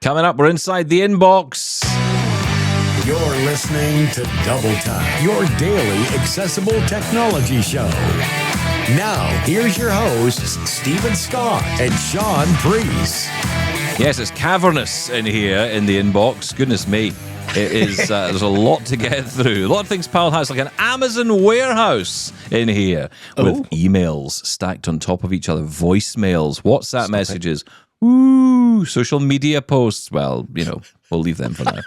Coming up, we're inside the inbox. You're listening to Double Time, your daily accessible technology show. Now, here's your hosts, Stephen Scott and Shaun Preece. Yes, it's cavernous in here in the inbox. Goodness me. It is, there's a lot to get through. A lot of things piled high. It's like an Amazon warehouse in here with emails stacked on top of each other, voicemails, WhatsApp messages, social media posts. Well, you know, we'll leave them for now.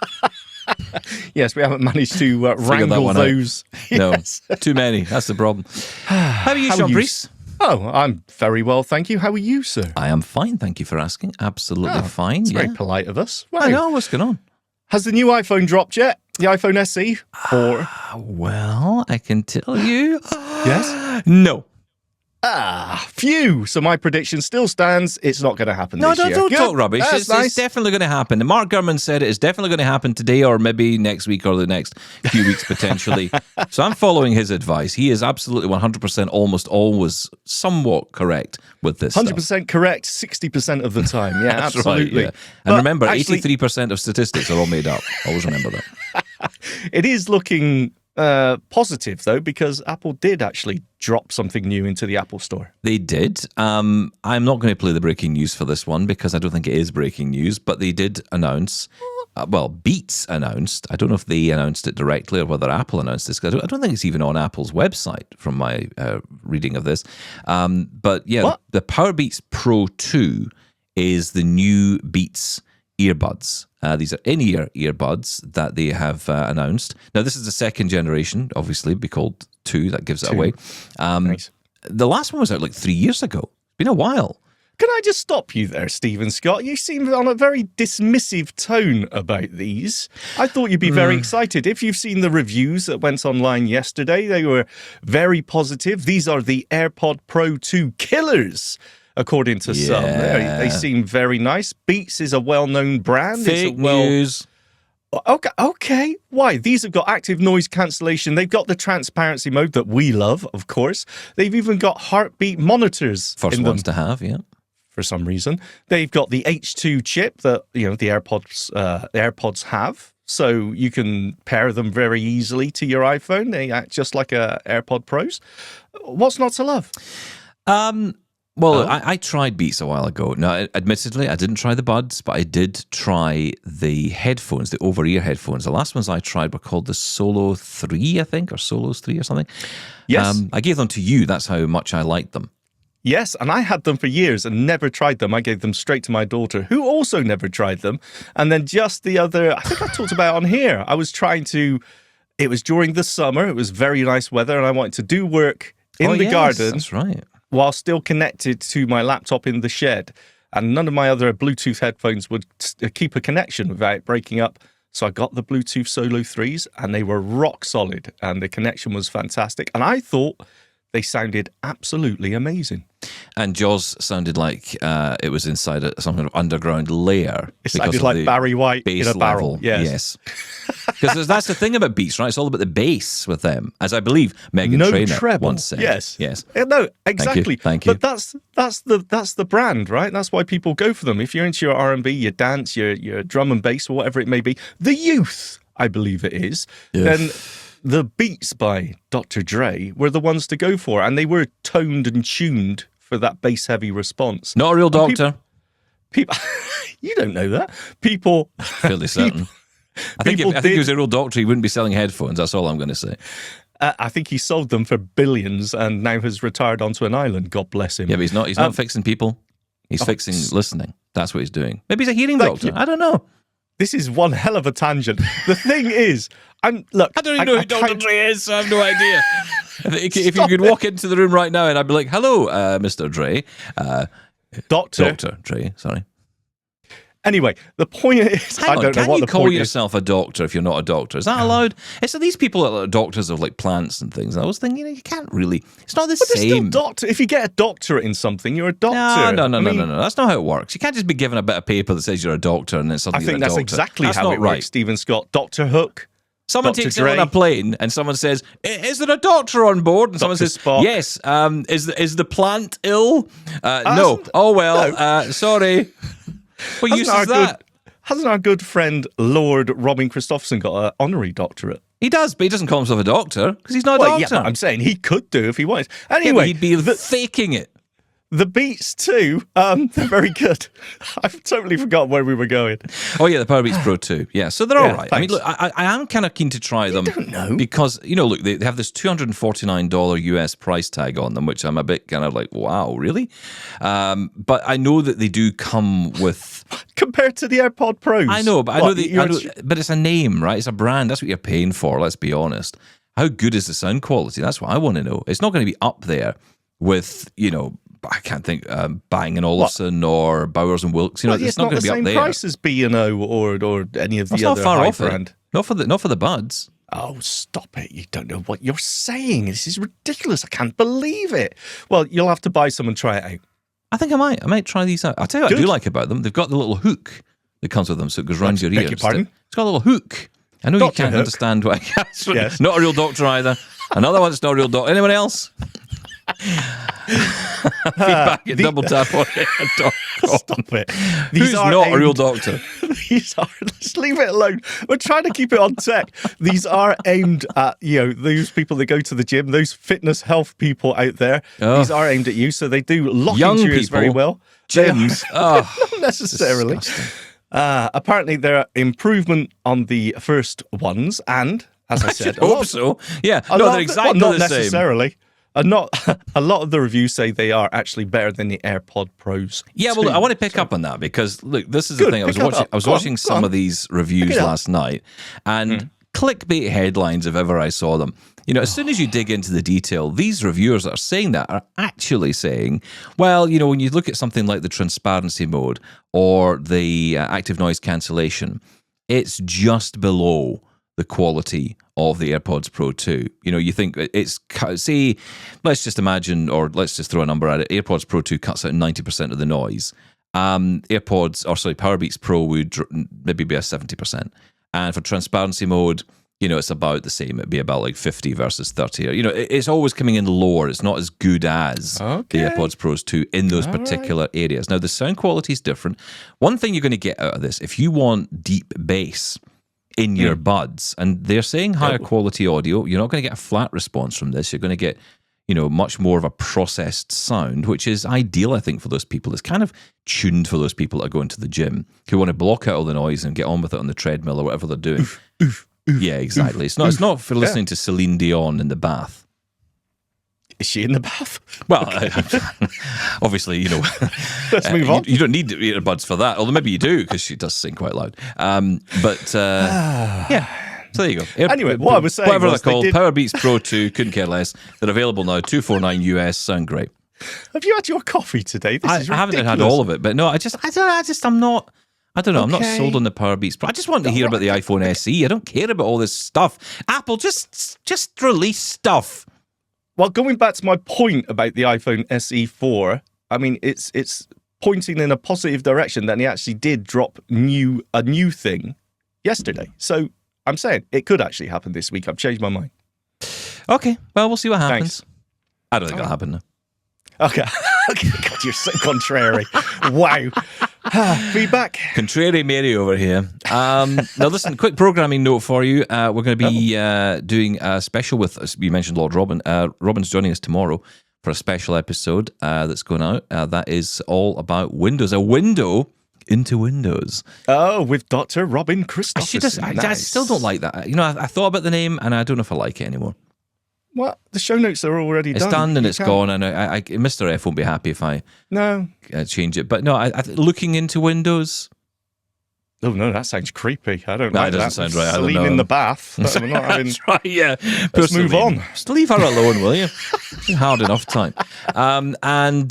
Yes, we haven't managed to wrangle those. Yes. No, too many. That's the problem. How are you, Shaun Preece? Oh, I'm very well, thank you. How are you, sir? I am fine, thank you for asking. Absolutely fine. It's very polite of us. Wow. I know, what's going on? Has the new iPhone dropped yet? The iPhone SE? Or well, I can tell you. Yes? No. Phew. So my prediction still stands. It's not going to happen this year. No, don't talk rubbish. That's nice. It's definitely going to happen. And Mark Gurman said it is definitely going to happen today or maybe next week or the next few weeks potentially. So I'm following his advice. He is absolutely 100% almost always somewhat correct with this 100% stuff. correct 60% of the time. Yeah, That's absolutely. Right, yeah. And but remember, actually, 83% of statistics are all made up. Always remember that. It is looking positive, though, because Apple did actually drop something new into the Apple Store. They did. I'm not going to play the breaking news for this one because I don't think it is breaking news, but they did announce, Beats announced, I don't know if they announced it directly or whether Apple announced this, because I don't think it's even on Apple's website from my reading of this. But yeah, the Powerbeats Pro 2 is the new Beats earbuds. These are in-ear earbuds that they have announced. Now, this is the second generation, obviously, be called 2. That gives it away. Nice. The last one was out like 3 years ago. It's been a while. Can I just stop you there, Stephen Scott? You seem on a very dismissive tone about these. I thought you'd be very excited. If you've seen the reviews that went online yesterday, they were very positive. These are the AirPod Pro 2 killers, according to some. They seem very nice. Beats is a well-known brand. Fake news. Okay. Why? These have got active noise cancellation. They've got the transparency mode that we love, of course. They've even got heartbeat monitors. First ones to have, yeah. For some reason. They've got the H2 chip that, the AirPods have. So you can pair them very easily to your iPhone. They act just like AirPod Pros. What's not to love? I tried Beats a while ago. Now, admittedly, I didn't try the buds, but I did try the headphones, the over-ear headphones. The last ones I tried were called the Solo 3, I think, or Solos 3 or something. Yes. I gave them to you. That's how much I liked them. Yes, and I had them for years and never tried them. I gave them straight to my daughter, who also never tried them. And then just the other, I think I talked about it on here. I was it was during the summer. It was very nice weather, and I wanted to do work in the garden. That's right. While still connected to my laptop in the shed. And none of my other Bluetooth headphones would keep a connection without breaking up. So I got the Bluetooth Solo 3s, and they were rock solid, and the connection was fantastic. And I thought they sounded absolutely amazing. And Jaws sounded like it was inside some kind of underground lair. It sounded like Barry White in a barrel. Level. Yes. Because that's the thing about Beats, right? It's all about the bass with them, as I believe Megan Trainor once said. Yes. No, exactly. Thank you. But that's the brand, right? That's why people go for them. If you're into your R&B, your dance, your drum and bass, or whatever it may be, the youth, I believe it is, then the Beats by Dr. Dre were the ones to go for, and they were toned and tuned for that bass-heavy response. Not a real doctor. People you don't know that. People... Fairly certain. I think if he was a real doctor, he wouldn't be selling headphones. That's all I'm going to say. I think he sold them for billions and now has retired onto an island. God bless him. Yeah, but he's not fixing people. He's fixing listening. That's what he's doing. Maybe he's a hearing doctor. I don't know. This is one hell of a tangent. The thing is, I don't even know who Dr. Dre is, so I have no idea. If you could walk into the room right now and I'd be like, hello, Mr. Dre. Dr. Dre, sorry. Anyway, the point is, I don't know what the point is. Can you call yourself a doctor if you're not a doctor? Is that allowed? So these people are doctors of like plants and things. And I was thinking, you can't really. It's not the same. Still doctor. If you get a doctorate in something, you're a doctor. No. That's not how it works. You can't just be given a bit of paper that says you're a doctor and then suddenly you're a doctor. I think that's exactly how it works, Stephen Scott. Dr. Hook. Someone takes it on a plane and someone says, is there a doctor on board? And someone says, Spock. Yes. Is the plant ill? No. Oh, well, sorry. What use is that? hasn't our good friend Lord Robin Christopherson got an honorary doctorate? He does, but he doesn't call himself a doctor because he's not a Well, doctor. yeah, but I'm saying he could do if he wanted. Yeah, Anyway, but he'd be faking it. the Beats too, they're very good. I've totally forgotten where we were going. Oh, yeah, the Powerbeats Pro 2. Yeah, so they're all right. I mean, thanks. look, I am kind of keen to try them. don't know. Because, look, they have this $249 US price tag on them, which I'm a bit kind of like, wow, really? But I know that they do come with... Compared to the AirPod Pros. I know, but but it's a name, right? It's a brand. That's what you're paying for, let's be honest. How good is the sound quality? That's what I want to know. It's not going to be up there with, I can't think, Bang & Olufsen or Bowers & Wilkes. It's not going to be up there. It's not the same price as B&O or any of the other high brand. Not for the buds. Oh, stop it. You don't know what you're saying. This is ridiculous. I can't believe it. Well, you'll have to buy some and try it out. I think I might. I might try these out. I'll tell you what I do like about them. They've got the little hook that comes with them, so it goes round your ear. Your pardon? It's got a little hook. I know Dr. you can't Hook. understand what Yes. Not a real doctor either. Another one that's not a real doctor. Anyone else? Feedback at doubletap.com. Stop it. Who's not a real doctor? These are, let's leave it alone. We're trying to keep it on tech. These are aimed at, those people that go to the gym, those fitness health people out there. Oh. These are aimed at you, so they do lock Young into your ears people. very well. Gyms. Not necessarily. Disgusting. Apparently, there are improvement on the first ones, and as I said, Hope so. Yeah. No, they're exactly not the same. necessarily. Not a lot of the reviews say they are actually better than the AirPod Pros. Yeah, well, I want to pick up on that because look, this is the thing. I was watching some of these reviews last night, and clickbait headlines if ever I saw them. As soon as you dig into the detail, these reviewers that are saying that are actually saying, well, when you look at something like the transparency mode or the active noise cancellation, it's just below the quality of the AirPods Pro 2. You think it's, say, let's just imagine, or let's just throw a number at it, AirPods Pro 2 cuts out 90% of the noise. Powerbeats Pro would maybe be a 70%. And for transparency mode, it's about the same. It'd be about like 50 versus 30. It's always coming in lower. It's not as good as the AirPods Pros 2 in those particular areas. Now, the sound quality is different. One thing you're going to get out of this, if you want deep bass in your buds, and they're saying higher quality audio, you're not going to get a flat response from this. You're going to get, much more of a processed sound, which is ideal, I think, for those people. It's kind of tuned for those people that are going to the gym who want to block out all the noise and get on with it on the treadmill or whatever they're doing. Yeah, exactly. It's not for listening to Celine Dion in the bath. Is she in the bath? Well, obviously, Let's move on. You don't need earbuds for that, although maybe you do because she does sing quite loud. Yeah. So there you go. Anyway, what I was saying whatever was they're called, they did... Powerbeats Pro 2, couldn't care less. They're available now, $249 US, sound great. Have you had your coffee today? This is I haven't had ridiculous. all of it, but no, I'm not. I don't know. I'm not sold on the Powerbeats Pro. I just want to hear about the iPhone SE. I don't care about all this stuff. Apple, just release stuff. Well, going back to my point about the iPhone SE 4, I mean, it's pointing in a positive direction that he actually did drop a new thing yesterday. So I'm saying it could actually happen this week. I've changed my mind. Okay, well, we'll see what happens. Thanks. I don't think it'll happen now. Okay. God, you're so contrary. Wow. Feedback. Contrary Mary over here. Now, listen, quick programming note for you. We're going to be doing a special with, as you mentioned, Lord Robin. Robin's joining us tomorrow for a special episode that's going out. That is all about Windows. A window into Windows. Oh, with Dr. Robin Christopherson. I still don't like that. I thought about the name, and I don't know if I like it anymore. What? The show notes are already done. It's done and it's gone, and Mr. F won't be happy if I change it. But no, looking into Windows. Oh no, that sounds creepy. I don't No, like it doesn't that. sound right. I don't Celine know. in the bath. We're not having... That's right, yeah. Let's move on. Just leave her alone, will you? Hard enough time. And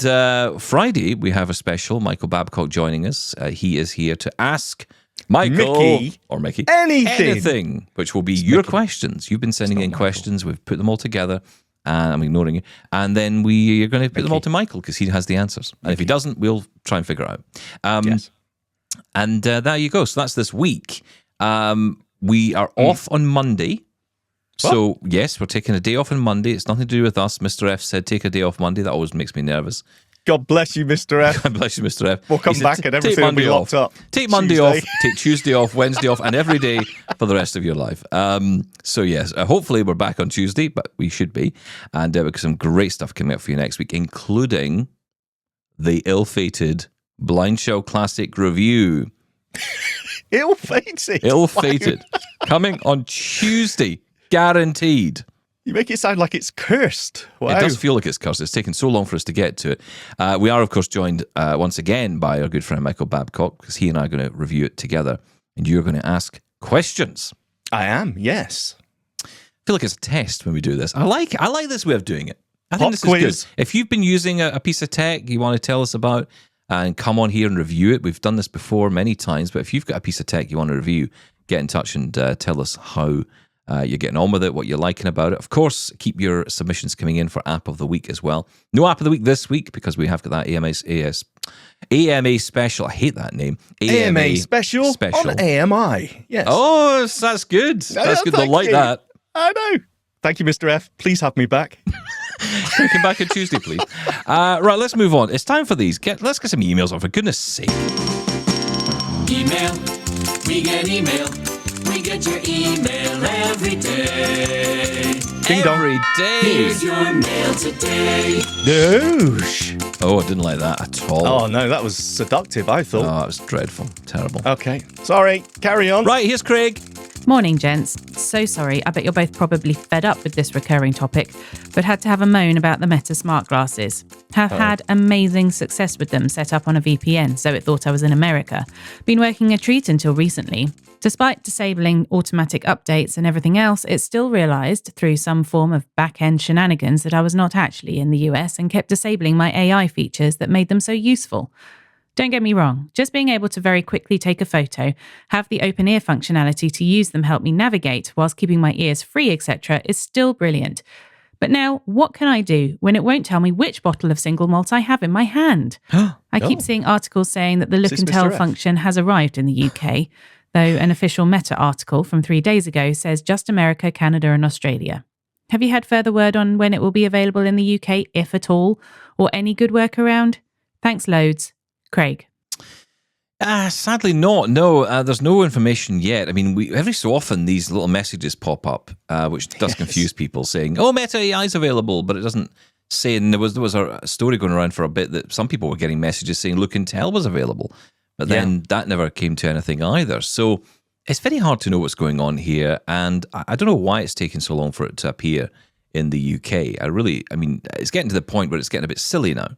Friday, we have a special. Michael Babcock joining us. He is here to ask Mickey, anything, which will be your questions. You've been sending in questions. We've put them all together. And I'm ignoring you. And then we are going to put them all to Michael because he has the answers. And if he doesn't, we'll try and figure it out. Yes. And there you go. So that's this week. We are off on Monday. What? So, yes, we're taking a day off on Monday. It's nothing to do with us. Mr. F said take a day off Monday. That always makes me nervous. God bless you, Mr. F. God bless you, Mr. F. We'll come He said, back and "Take everything will be Monday locked off. up. Take Monday Tuesday." off, take Tuesday off, Wednesday off, and every day for the rest of your life. So yes, hopefully we're back on Tuesday, but we should be. And we've got some great stuff coming up for you next week, including the ill-fated Blind Show Classic review. Ill-fated? Ill-fated. Coming on Tuesday. Guaranteed. You make it sound like it's cursed. Wow. It does feel like it's cursed. It's taken so long for us to get to it. We are, of course, joined once again by our good friend Michael Babcock, because he and I are going to review it together, and you're going to ask questions. I am, yes. I feel like it's a test when we do this. I like this way of doing it. I think Pop this quiz. is good. If you've been using a piece of tech you want to tell us about, and come on here and review it. We've done this before many times, but if you've got a piece of tech you want to review, get in touch and tell us how you're getting on with it, what you're liking about it. Of course, keep your submissions coming in for App of the Week as well. No App of the Week this week because we have got that AMA special. I hate that name. AMA special on AMI. Yes. Oh, that's good. That's good. They'll Thank like you. that. I know. Thank you, Mr. F. Please have me back. Come back on Tuesday, please. Right, let's move on. It's time for these. Let's get some emails on, for goodness sake. Email. We get email. We get your email every day. Ding dong. Every day. Here's your mail today. Noosh. Oh, I didn't like that at all. Oh, no, that was seductive, I Oh, thought. that was dreadful. Terrible. Okay. Sorry. Carry on. Right, here's Craig. Morning, gents. So sorry, I bet you're both probably fed up with this recurring topic, but had to have a moan about the Meta smart glasses. Have had amazing success with them set up on a VPN, so it thought I was in America. Been working a treat until recently. Despite disabling automatic updates and everything else, it still realised through some form of back-end shenanigans that I was not actually in the US and kept disabling my AI features that made them so useful. Don't get me wrong, just being able to very quickly take a photo, have the open ear functionality to use them help me navigate whilst keeping my ears free, etc. is still brilliant. But now, what can I do when it won't tell me which bottle of single malt I have in my hand? I keep seeing articles saying that the look Is and this tell Mr. F? function has arrived in the UK, though an official Meta article from 3 days ago says just America, Canada and Australia. Have you had further word on when it will be available in the UK, if at all, or any good workaround? Thanks loads. Craig. Sadly not. No, there's no information yet. I mean, every so often these little messages pop up, which does confuse people, saying, "Oh, Meta AI is available," but it doesn't say. And there was a story going around for a bit that some people were getting messages saying "Look and Tell" was available, but then that never came to anything either. So it's very hard to know what's going on here, and I don't know why it's taking so long for it to appear in the UK. I mean, it's getting to the point where it's getting a bit silly now.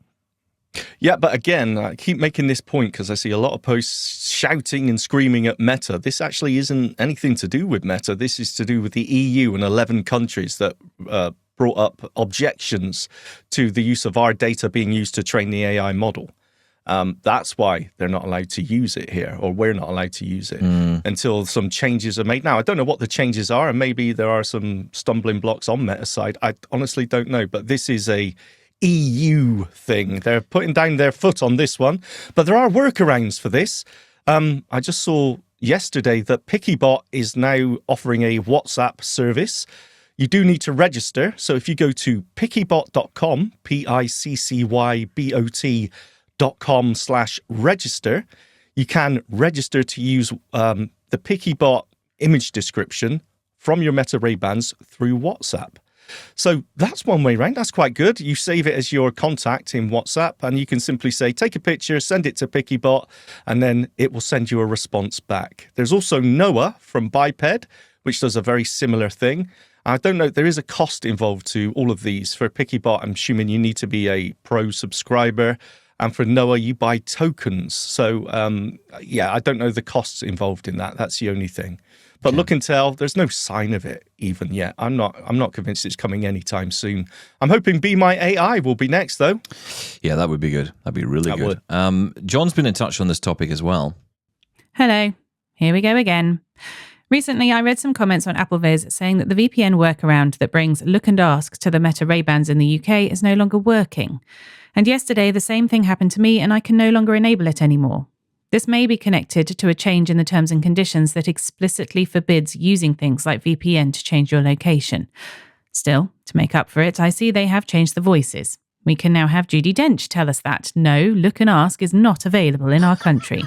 Yeah, but again, I keep making this point because I see a lot of posts shouting and screaming at Meta. This actually isn't anything to do with Meta. This is to do with the EU and 11 countries that brought up objections to the use of our data being used to train the AI model. That's why they're not allowed to use it here, or we're not allowed to use it until some changes are made. Now, I don't know what the changes are, and maybe there are some stumbling blocks on Meta's side. I honestly don't know, but this is a EU thing. They're putting down their foot on this one, but there are workarounds for this. I just saw yesterday that PickyBot is now offering a WhatsApp service. You do need to register. So if you go to pickybot.com, PICCYBOT.com/register, you can register to use the PickyBot image description from your Meta Ray-Bans through WhatsApp. So that's one way around. That's quite good. You save it as your contact in WhatsApp, and you can simply say, take a picture, send it to PickyBot, and then it will send you a response back. There's also Noah from Biped, which does a very similar thing. I don't know, there is a cost involved to all of these. For PickyBot, I'm assuming you need to be a pro subscriber. And for Noah, you buy tokens. So, I don't know the costs involved in that. That's the only thing. But look and tell, there's no sign of it even yet. I'm not convinced it's coming anytime soon. I'm hoping Be My AI will be next, though. Yeah, that would be good. That'd be really good. John's been in touch on this topic as well. Hello. Here we go again. Recently, I read some comments on AppleViz saying that the VPN workaround that brings Look and Ask to the Meta Ray-Bans in the UK is no longer working. And yesterday, the same thing happened to me and I can no longer enable it anymore. This may be connected to a change in the terms and conditions that explicitly forbids using things like VPN to change your location. Still, to make up for it, I see they have changed the voices. We can now have Judi Dench tell us that. No, Look and Ask is not available in our country.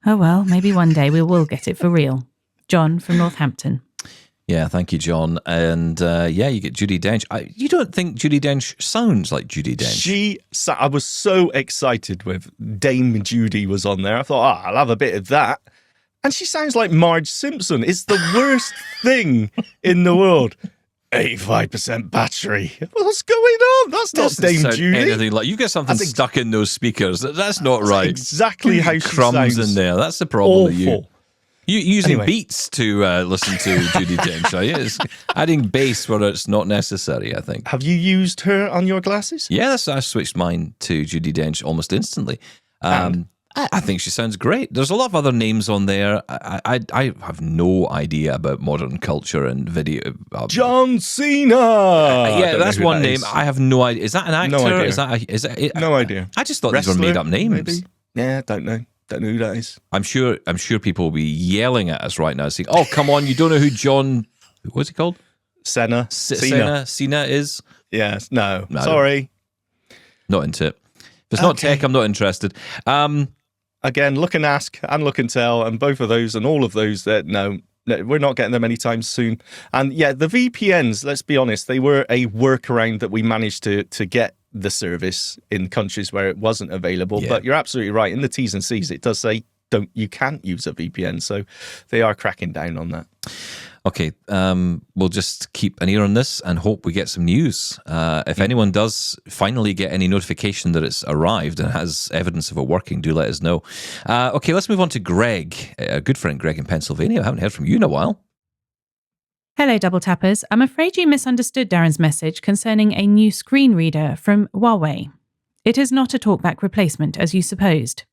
Oh well, maybe one day we will get it for real. John from Northampton. Yeah, thank you, John. And you get Judi Dench. You don't think Judi Dench sounds like Judi Dench? I was so excited with Dame Judy was on there. I thought, I'll have a bit of that. And she sounds like Marge Simpson. It's the worst thing in the world. 85% battery. What's going on? That's not Dame Judy. Anything like, you've got something stuck in those speakers. That's not right. Exactly how she crumbs sounds. in there. That's the problem with you. Awful. You using Beats to listen to Judi Dench, are you? It's adding bass where it's not necessary, I think. Have you used her on your glasses? Yes, I switched mine to Judi Dench almost instantly. I think she sounds great. There's a lot of other names on there. I have no idea about modern culture and video. John Cena. That's one name. I have no idea. Is that an actor? No idea. Is that No idea. I just thought Wrestler, these were made up names. Maybe? Yeah, don't know. Don't know who that is. I'm sure people will be yelling at us right now, saying, "Oh, come on! You don't know who John? What's he called? Cena is." Yes. No. Sorry. Not into it. If it's not tech, I'm not interested. Again, Look and Ask and Look and Tell, and both of those and all of those that no, we're not getting them anytime soon. And yeah, the VPNs, let's be honest, they were a workaround that we managed to get the service in countries where it wasn't available. Yeah. But you're absolutely right. In the T's and C's, it does say you can't use a VPN. So they are cracking down on that. Okay, we'll just keep an ear on this and hope we get some news. If anyone does finally get any notification that it's arrived and has evidence of it working, do let us know. Okay, let's move on to Greg, a good friend, Greg in Pennsylvania. I haven't heard from you in a while. Hello, Double Tappers. I'm afraid you misunderstood Darren's message concerning a new screen reader from Huawei. It is not a talkback replacement, as you supposed.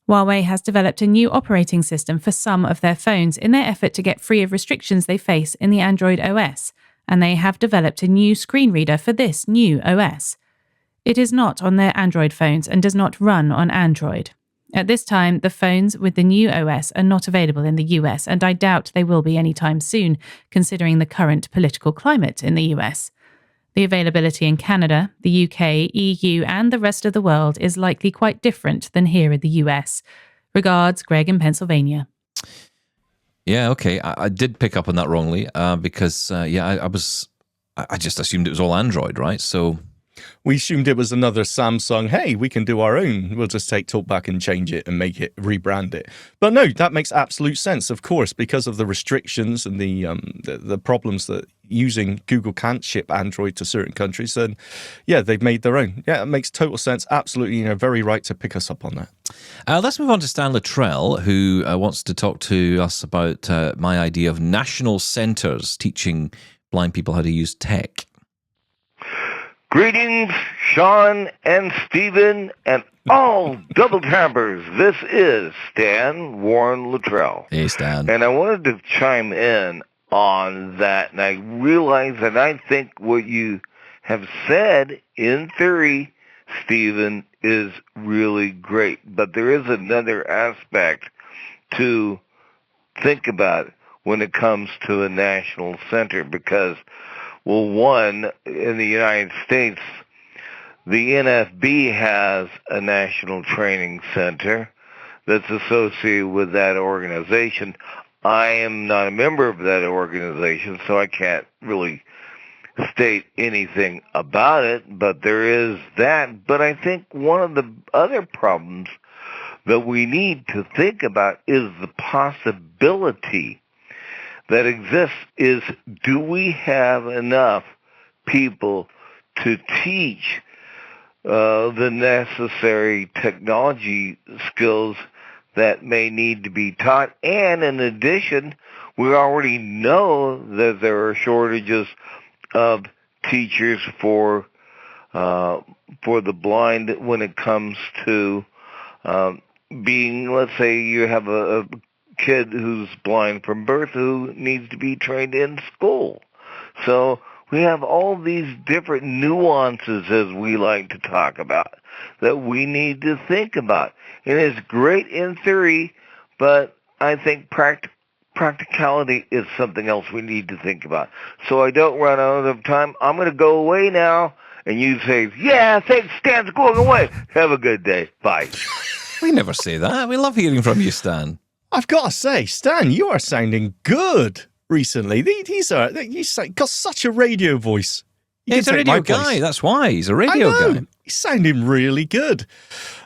Huawei has developed a new operating system for some of their phones in their effort to get free of restrictions they face in the Android OS, and they have developed a new screen reader for this new OS. It is not on their Android phones and does not run on Android. At this time, the phones with the new OS are not available in the US, and I doubt they will be anytime soon, considering the current political climate in the US. The availability in Canada, the UK, EU, and the rest of the world is likely quite different than here in the US. Regards, Greg in Pennsylvania. Yeah, okay. I did pick up on that wrongly because, I just assumed it was all Android, right? So We assumed it was another Samsung, hey, we can do our own. We'll just take TalkBack and change it and make it, rebrand it. But no, that makes absolute sense, of course, because of the restrictions and the problems that using Google can't ship Android to certain countries. And yeah, they've made their own. Yeah, it makes total sense. Absolutely, very right to pick us up on that. Let's move on to Stan Luttrell, who wants to talk to us about my idea of national centres teaching blind people how to use tech. Greetings, Shaun and Stephen and all double tappers. This is Stan Warren Luttrell. Hey, Stan. And I wanted to chime in on that, and I realize that I think what you have said, in theory, Stephen, is really great. But there is another aspect to think about when it comes to a national center, because, well, one, in the United States, the NFB has a national training center that's associated with that organization. I am not a member of that organization, so I can't really state anything about it, but there is that. But I think one of the other problems that we need to think about is the possibility that exists is, do we have enough people to teach the necessary technology skills that may need to be taught? And in addition, we already know that there are shortages of teachers for the blind when it comes to being, let's say you have a kid who's blind from birth who needs to be trained in school. So we have all these different nuances, as we like to talk about, that we need to think about. And it's great in theory, but I think practicality is something else we need to think about. So I don't run out of time. I'm going to go away now, and you say, yeah, thanks, Stan's going away. Have a good day. Bye. We never say that. We love hearing from you, Stan. I've got to say, Stan, you are sounding good recently. He's got such a radio voice. You He's a can take my radio place. guy. That's why. He's a I radio know. guy. He's sounding really good.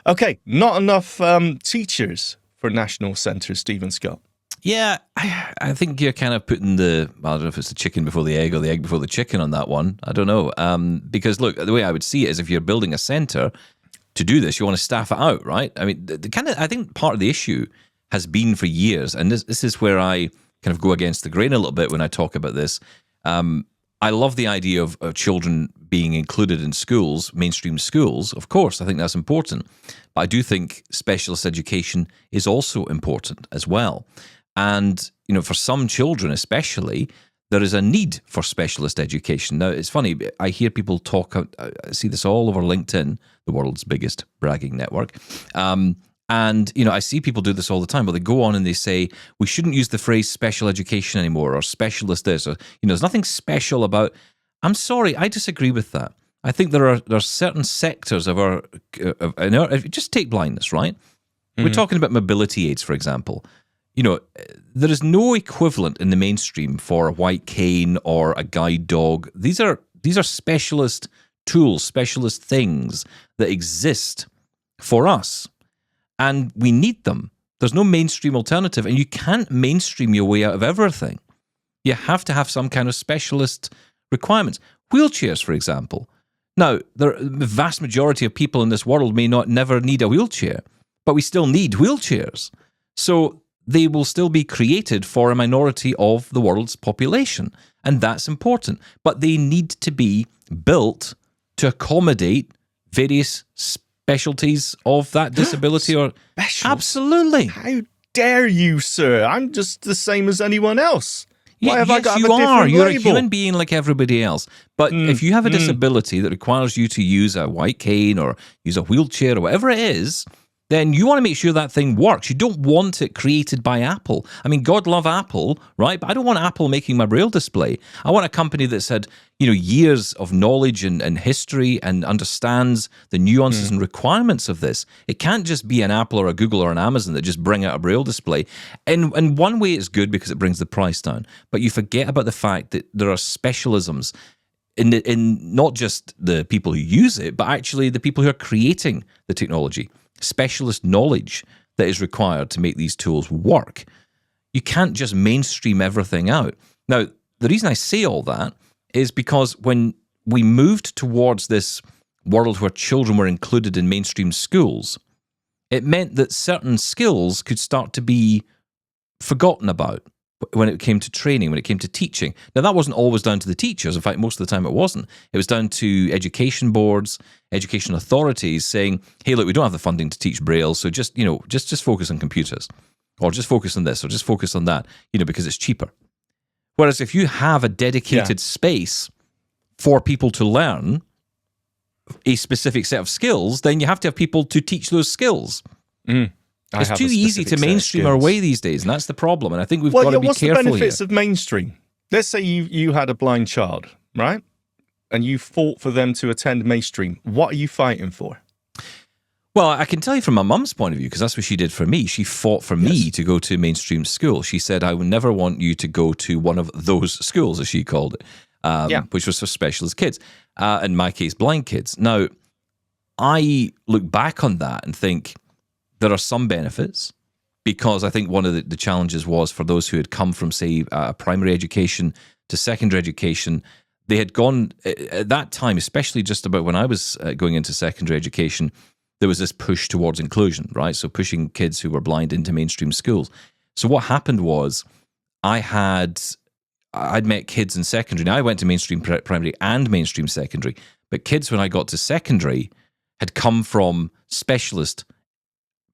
Okay, not enough teachers for National Centre, Stephen Scott. Yeah, I think you're kind of putting I don't know if it's the chicken before the egg or the egg before the chicken on that one. I don't know. Because look, the way I would see it is if you're building a centre, to do this, you want to staff it out, right? I mean, I think part of the issue has been for years, and this is where I kind of go against the grain a little bit when I talk about this. I love the idea of children being included in schools, mainstream schools. Of course, I think that's important. But I do think specialist education is also important as well. And, for some children especially, there is a need for specialist education. Now, it's funny, I hear people talk, I see this all over LinkedIn, the world's biggest bragging network. And, I see people do this all the time, but they go on and they say, we shouldn't use the phrase special education anymore, or specialist this, or, there's nothing special about. I'm sorry, I disagree with that. I think there are certain sectors of our just take blindness, right? Mm-hmm. We're talking about mobility aids, for example. There is no equivalent in the mainstream for a white cane or a guide dog. These are specialist tools, specialist things that exist for us. And we need them. There's no mainstream alternative, and you can't mainstream your way out of everything. You have to have some kind of specialist requirements. Wheelchairs, for example. Now, the vast majority of people in this world may never need a wheelchair, but we still need wheelchairs. So they will still be created for a minority of the world's population, and that's important. But they need to be built to accommodate various specialties of that disability. Or absolutely. How dare you, sir? I'm just the same as anyone else. Why have I got you a different are. You're label? a human being like everybody else. But if you have a disability that requires you to use a white cane or use a wheelchair or whatever it is, then you want to make sure that thing works. You don't want it created by Apple. I mean, God love Apple, right? But I don't want Apple making my Braille display. I want a company that's had, years of knowledge and history and understands the nuances and requirements of this. It can't just be an Apple or a Google or an Amazon that just bring out a Braille display. And one way it's good because it brings the price down. But you forget about the fact that there are specialisms in not just the people who use it, but actually the people who are creating the technology. Specialist knowledge that is required to make these tools work. You can't just mainstream everything out. Now, the reason I say all that is because when we moved towards this world where children were included in mainstream schools, it meant that certain skills could start to be forgotten about when it came to training, when it came to teaching. Now, that wasn't always down to the teachers. In fact, most of the time it wasn't. It was down to education boards, education authorities saying, hey, look, we don't have the funding to teach Braille, so just focus on computers, or just focus on this, or just focus on that, because it's cheaper. Whereas if you have a dedicated space for people to learn a specific set of skills, then you have to have people to teach those skills. It's too easy to mainstream our way these days, and that's the problem. And I think we've got to be what's careful the benefits here. of mainstream? Let's say you had a blind child, right? And you fought for them to attend mainstream. What are you fighting for? Well, I can tell you from my mum's point of view, because that's what she did for me. She fought for me to go to mainstream school. She said, I would never want you to go to one of those schools, as she called it, which was for specialist kids. In my case, blind kids. Now, I look back on that and think there are some benefits, because I think one of the challenges was for those who had come from, say, primary education to secondary education. They had gone, at that time, especially just about when I was going into secondary education, there was this push towards inclusion, right? So pushing kids who were blind into mainstream schools. So what happened was I'd met kids in secondary. Now I went to mainstream primary and mainstream secondary, but kids when I got to secondary had come from specialist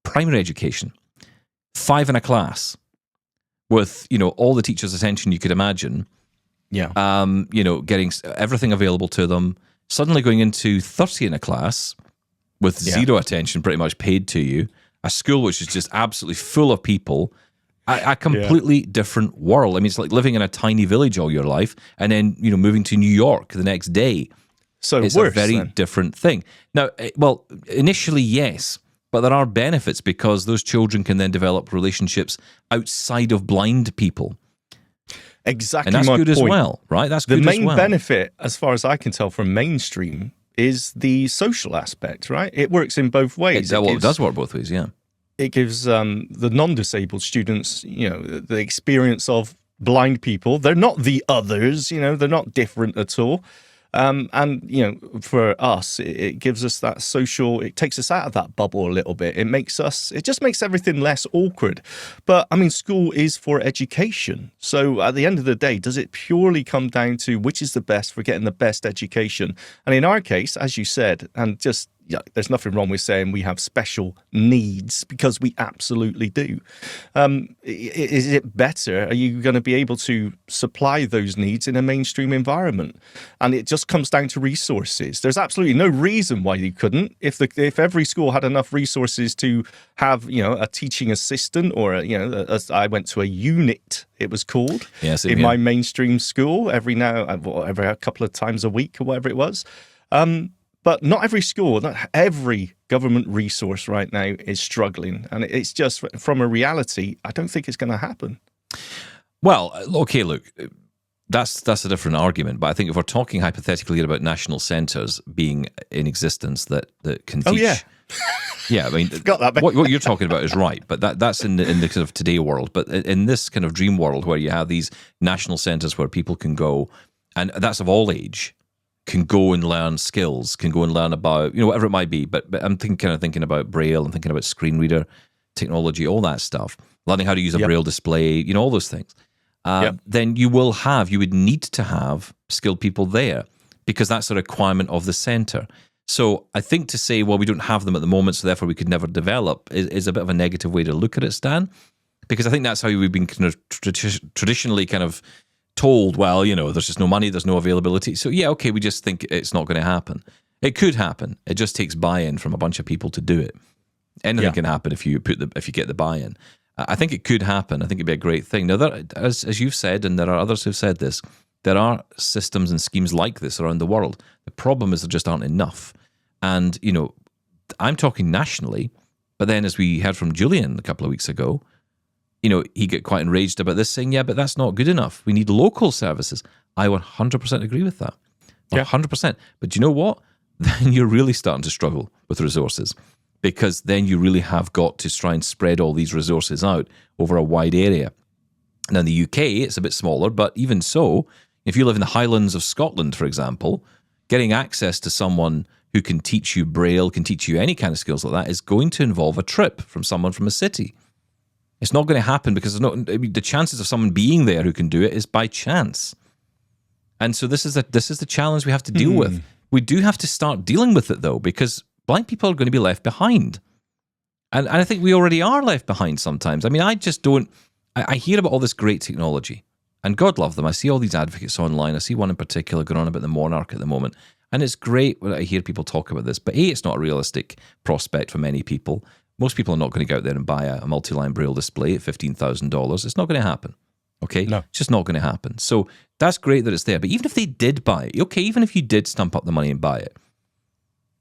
primary education, 5 in a class with, all the teachers' attention you could imagine. Yeah. Getting everything available to them, suddenly going into 30 in a class with zero attention pretty much paid to you, a school which is just absolutely full of people, a completely different world. I mean, it's like living in a tiny village all your life and then, moving to New York the next day. So it's worse, a very then. different thing. Now, well, initially, yes, but there are benefits because those children can then develop relationships outside of blind people. Exactly, And that's my good point. as well, right? That's The good as main well. benefit, as far as I can tell from mainstream, is the social aspect, right? It works in both ways. It does work both ways, yeah. It gives the non-disabled students, the experience of blind people. They're not the others, they're not different at all. And for us, it gives us that social, it takes us out of that bubble a little bit. It just makes everything less awkward. But I mean, school is for education. So at the end of the day, does it purely come down to which is the best for getting the best education? And in our case, as you said, and just, there's nothing wrong with saying we have special needs because we absolutely do. Is it better? Are you going to be able to supply those needs in a mainstream environment? And it just comes down to resources. There's absolutely no reason why you couldn't. If every school had enough resources to have, a teaching assistant or, I went to a unit, it was called, in my mainstream school every couple of times a week or whatever it was. But not every school, not every government resource right now is struggling. And it's just, from a reality, I don't think it's going to happen. Well, okay, look, that's a different argument. But I think if we're talking hypothetically about national centres being in existence that can teach... Oh, yeah. Yeah, I mean, what you're talking about is right, but that's in the kind of today world. But in this kind of dream world where you have these national centres where people can go, and that's of all age, can go and learn skills, can go and learn about, whatever it might be. But I'm thinking about Braille, I'm thinking about screen reader technology, all that stuff, learning how to use a Braille display, all those things. Then you would need to have skilled people there because that's a requirement of the centre. So I think to say, well, we don't have them at the moment, so therefore we could never develop is a bit of a negative way to look at it, Stan, because I think that's how we've been kind of traditionally kind of told, well, there's just no money, there's no availability. So yeah, okay, we just think it's not going to happen. It could happen. It just takes buy-in from a bunch of people to do it. Anything can happen if you get the buy-in. I think it could happen. I think it'd be a great thing. Now, as you've said, and there are others who've said this, there are systems and schemes like this around the world. The problem is there just aren't enough. And, I'm talking nationally, but then as we heard from Julian a couple of weeks ago, he got quite enraged about this, saying, yeah, but that's not good enough. We need local services. I 100% agree with that. 100%. But you know what? Then you're really starting to struggle with resources because then you really have got to try and spread all these resources out over a wide area. Now, in the UK, it's a bit smaller, but even so, if you live in the Highlands of Scotland, for example, getting access to someone who can teach you Braille, can teach you any kind of skills like that is going to involve a trip from someone from a city. It's not going to happen because the chances of someone being there who can do it is by chance. And so this is the challenge we have to deal with. We do have to start dealing with it, though, because blind people are going to be left behind. And I think we already are left behind sometimes. I mean, I just don't... I hear about all this great technology, and God love them. I see all these advocates online. I see one in particular going on about the Monarch at the moment. And it's great when I hear people talk about this. But A, it's not a realistic prospect for many people. Most people are not going to go out there and buy a multi-line Braille display at $15,000. It's not going to happen. Okay? No. It's just not going to happen. So that's great that it's there. But even if they did buy it, okay, even if you did stump up the money and buy it,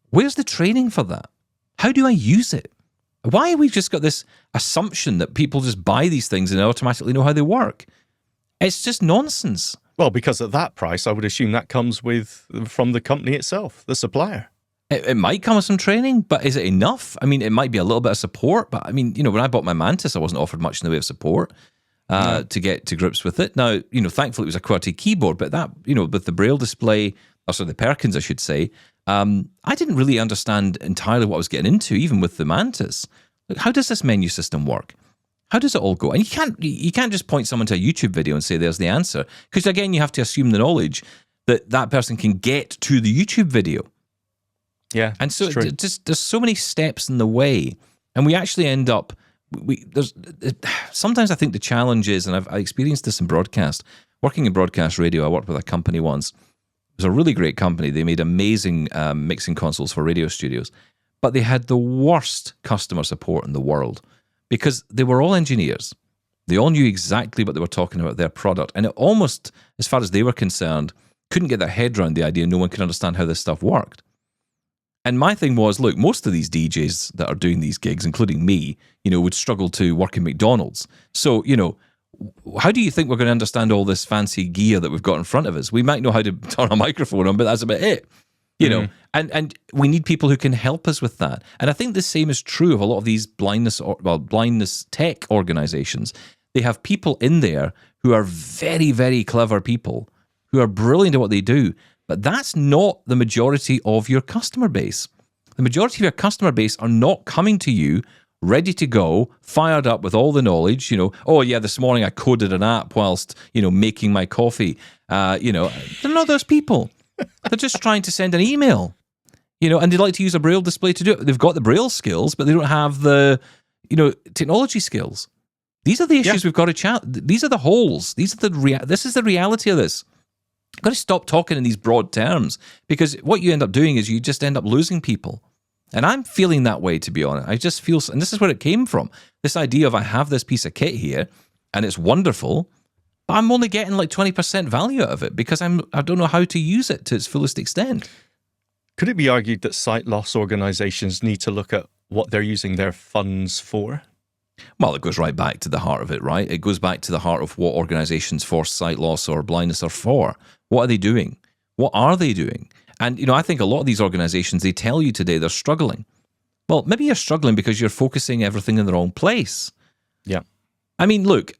where's the training for that? How do I use it? Why have we just got this assumption that people just buy these things and automatically know how they work? It's just nonsense. Well, because at that price, I would assume that comes from the company itself, the supplier. It might come with some training, but is it enough? I mean, it might be a little bit of support, but I mean, when I bought my Mantis, I wasn't offered much in the way of support to get to grips with it. Now, thankfully it was a QWERTY keyboard, but that, with the Braille display, the Perkins, I should say, I didn't really understand entirely what I was getting into, even with the Mantis. Like, how does this menu system work? How does it all go? And you can't just point someone to a YouTube video and say there's the answer, because again, you have to assume the knowledge that person can get to the YouTube video. Yeah, and so there's so many steps in the way, and we actually end up. Sometimes I think the challenge is, and I experienced this in broadcast. Working in broadcast radio, I worked with a company once. It was a really great company. They made amazing mixing consoles for radio studios, but they had the worst customer support in the world because they were all engineers. They all knew exactly what they were talking about, their product, and it almost, as far as they were concerned, couldn't get their head around the idea no one could understand how this stuff worked. And my thing was, look, most of these DJs that are doing these gigs, including me, would struggle to work in McDonald's. So, how do you think we're going to understand all this fancy gear that we've got in front of us? We might know how to turn a microphone on, but that's about it. And we need people who can help us with that. And I think the same is true of a lot of these blindness tech organizations. They have people in there who are very, very clever people who are brilliant at what they do. But that's not the majority of your customer base. The majority of your customer base are not coming to you ready to go, fired up with all the knowledge. Oh yeah, this morning I coded an app whilst, making my coffee. They're not those people. They're just trying to send an email, and they like to use a Braille display to do it. They've got the Braille skills, but they don't have the, technology skills. These are the issues we've got to chat. These are the holes. This is the reality of this. You've got to stop talking in these broad terms, because what you end up doing is you just end up losing people. And I'm feeling that way, to be honest. I just feel, and this is where it came from, this idea of I have this piece of kit here and it's wonderful, but I'm only getting like 20% value out of it because I don't know how to use it to its fullest extent. Could it be argued that sight loss organizations need to look at what they're using their funds for? Well, it goes right back to the heart of it, right? It goes back to the heart of what organizations for sight loss or blindness are for. What are they doing? What are they doing? And, I think a lot of these organizations, they tell you today they're struggling. Well, maybe you're struggling because you're focusing everything in the wrong place. Yeah. I mean, look.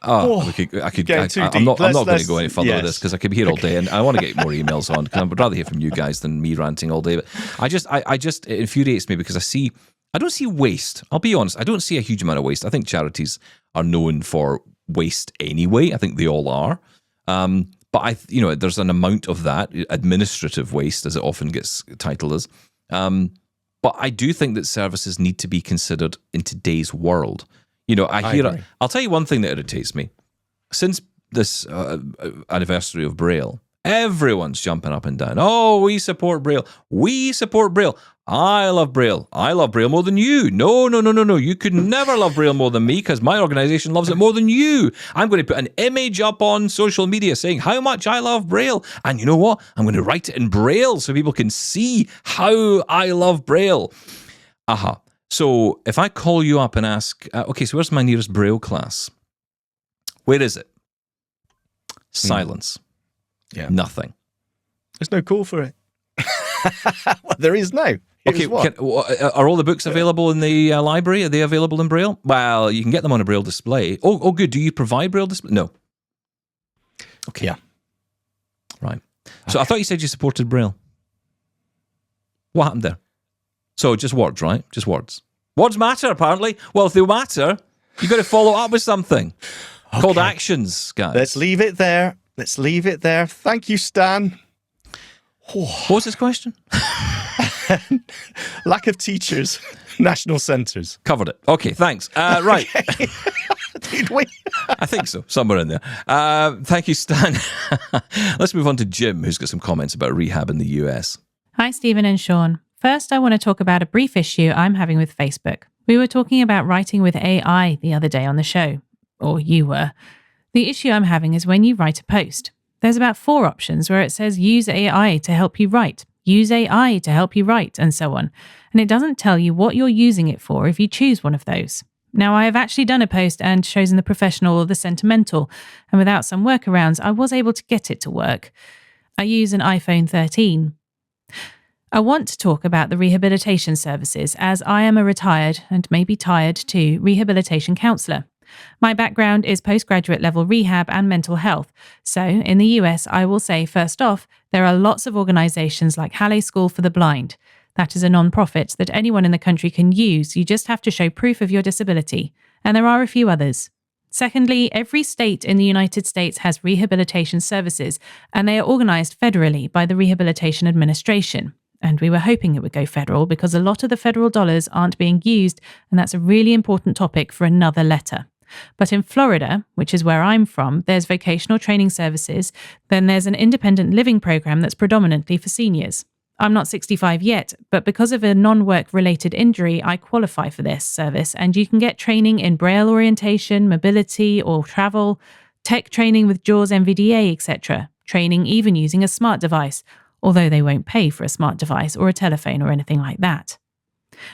I'm not going to go any further with this because I could be here all day, and I want to get more emails on because I would rather hear from you guys than me ranting all day. But I just it infuriates me because I don't see waste. I'll be honest. I don't see a huge amount of waste. I think charities are known for waste anyway. I think they all are. But there's an amount of that, administrative waste, as it often gets titled as. But I do think that services need to be considered in today's world. I'll tell you one thing that irritates me. Since this anniversary of Braille, everyone's jumping up and down. Oh, we support Braille. We support Braille. I love Braille. I love Braille more than you. No. You could never love Braille more than me because my organization loves it more than you. I'm going to put an image up on social media saying how much I love Braille. And you know what? I'm going to write it in Braille so people can see how I love Braille. Aha. So if I call you up and ask, okay, so where's my nearest Braille class? Where is it? Silence. Yeah. Nothing. There's no call for it. Well, there is now. Okay, are all the books available in the library? Are they available in Braille? Well, you can get them on a Braille display. Oh, good. Do you provide Braille display? No. Okay. Yeah. Right. So I thought you said you supported Braille. What happened there? So just words, right? Just words. Words matter, apparently. Well, if they matter, you've got to follow up with something called actions, guys. Let's leave it there. Thank you, Stan. What was his question? Lack of teachers. National centres. Covered it. Okay, thanks. Right. Did we? I think so. Somewhere in there. Thank you, Stan. Let's move on to Jim, who's got some comments about rehab in the US. Hi, Stephen and Shaun. First, I want to talk about a brief issue I'm having with Facebook. We were talking about writing with AI the other day on the show. Or you were. The issue I'm having is when you write a post. There's about 4 options where it says use AI to help you write, use AI to help you write, and so on. And it doesn't tell you what you're using it for if you choose one of those. Now, I have actually done a post and chosen the professional or the sentimental, and without some workarounds, I was able to get it to work. I use an iPhone 13. I want to talk about the Rehabilitation Services as I am a retired, and maybe tired too, rehabilitation counsellor. My background is postgraduate level rehab and mental health. So in the US, I will say first off, there are lots of organisations like Halle School for the Blind. That is a non-profit that anyone in the country can use. You just have to show proof of your disability. And there are a few others. Secondly, every state in the United States has rehabilitation services, and they are organised federally by the Rehabilitation Administration. And we were hoping it would go federal because a lot of the federal dollars aren't being used, and that's a really important topic for another letter. But in Florida, which is where I'm from, there's vocational training services. Then there's an independent living program that's predominantly for seniors. I'm not 65 yet, but because of a non-work related injury, I qualify for this service, and you can get training in Braille orientation, mobility, or travel. tech training with JAWS NVDA, etc., training even using a smart device, although they won't pay for a smart device or a telephone or anything like that.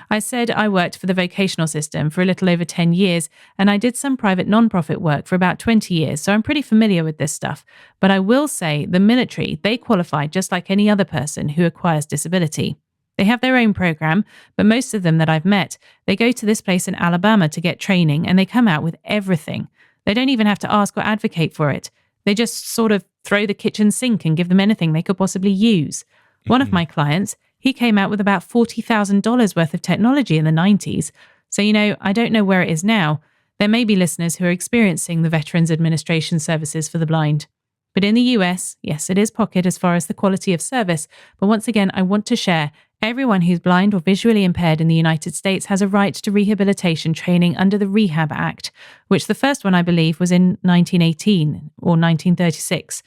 I said I worked for the vocational system for a little over 10 years, and I did some private non-profit work for about 20 years, so I'm pretty familiar with this stuff. But I will say the military, they qualify just like any other person who acquires disability. They have their own program, but most of them that I've met, they go to this place in Alabama to get training, and they come out with everything. They don't even have to ask or advocate for it. They just sort of throw the kitchen sink and give them anything they could possibly use. One of my clients, he came out with about $40,000 worth of technology in the 90s. So, I don't know where it is now. There may be listeners who are experiencing the Veterans Administration Services for the Blind. But in the US, yes, it is pocket as far as the quality of service. But once again, I want to share, everyone who's blind or visually impaired in the United States has a right to rehabilitation training under the Rehab Act, which the first one, I believe, was in 1918 or 1936.